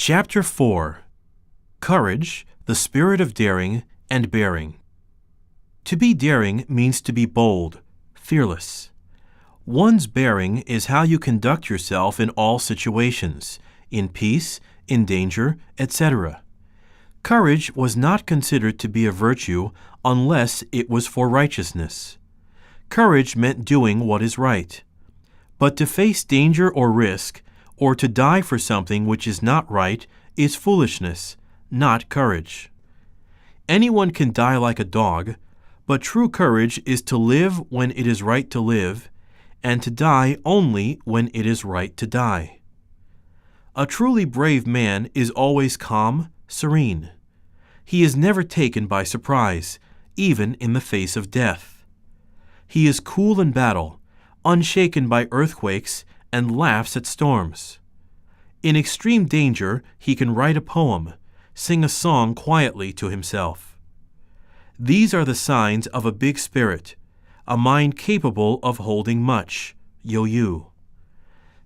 Chapter 4. Courage, the Spirit of Daring and Bearing. To be daring means to be bold, fearless. One's bearing is how you conduct yourself in all situations, in peace, in danger, etc. Courage was not considered to be a virtue unless it was for righteousness. Courage meant doing what is right. But to face danger or risk, or to die for something which is not right, is foolishness, not courage. Anyone can die like a dog, but true courage is to live when it is right to live, and to die only when it is right to die. A truly brave man is always calm, serene. He is never taken by surprise, even in the face of death. He is cool in battle, unshaken by earthquakes, and laughs at storms. In extreme danger, he can write a poem, sing a song quietly to himself. These are the signs of a big spirit, a mind capable of holding much, yo-yu.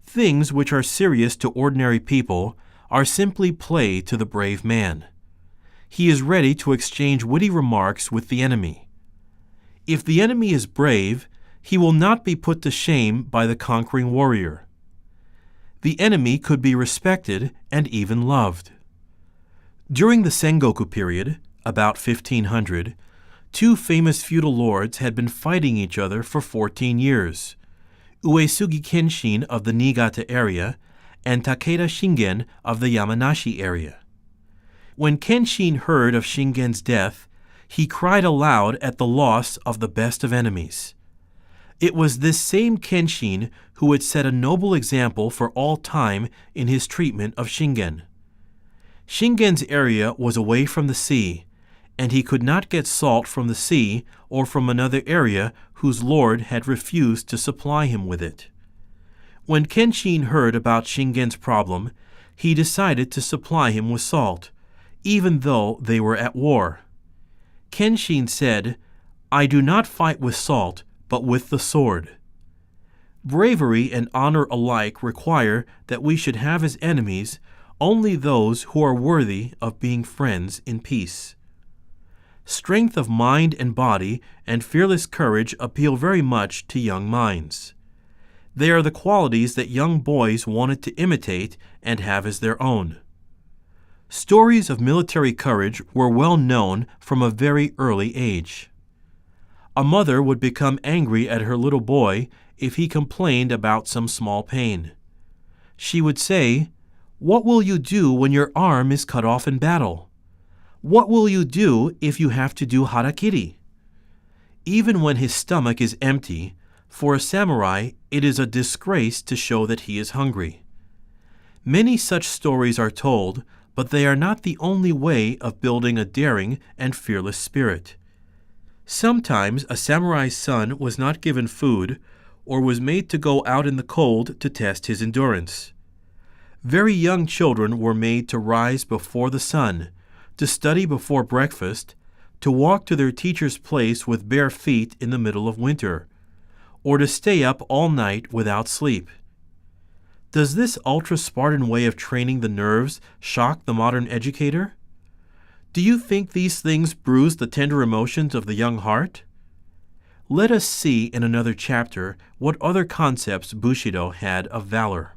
Things which are serious to ordinary people are simply play to the brave man. He is ready to exchange witty remarks with the enemy. If the enemy is brave, he will not be put to shame by the conquering warrior. The enemy could be respected and even loved. During the Sengoku period, about 1500, two famous feudal lords had been fighting each other for 14 years, Uesugi Kenshin of the Niigata area and Takeda Shingen of the Yamanashi area. When Kenshin heard of Shingen's death, he cried aloud at the loss of the best of enemies. It was this same Kenshin who had set a noble example for all time in his treatment of Shingen. Shingen's area was away from the sea, and he could not get salt from the sea or from another area whose lord had refused to supply him with it. When Kenshin heard about Shingen's problem, he decided to supply him with salt, even though they were at war. Kenshin said, "I do not fight with salt, but with the sword." Bravery and honor alike require that we should have as enemies only those who are worthy of being friends in peace. Strength of mind and body and fearless courage appeal very much to young minds. They are the qualities that young boys wanted to imitate and have as their own. Stories of military courage were well known from a very early age. A mother would become angry at her little boy if he complained about some small pain. She would say, "What will you do when your arm is cut off in battle? What will you do if you have to do harakiri?" Even when his stomach is empty, for a samurai it is a disgrace to show that he is hungry. Many such stories are told, but they are not the only way of building a daring and fearless spirit. Sometimes a samurai's son was not given food or was made to go out in the cold to test his endurance. Very young children were made to rise before the sun, to study before breakfast, to walk to their teacher's place with bare feet in the middle of winter, or to stay up all night without sleep. Does this ultra-Spartan way of training the nerves shock the modern educator? Do you think these things bruise the tender emotions of the young heart? Let us see in another chapter what other concepts Bushido had of valor.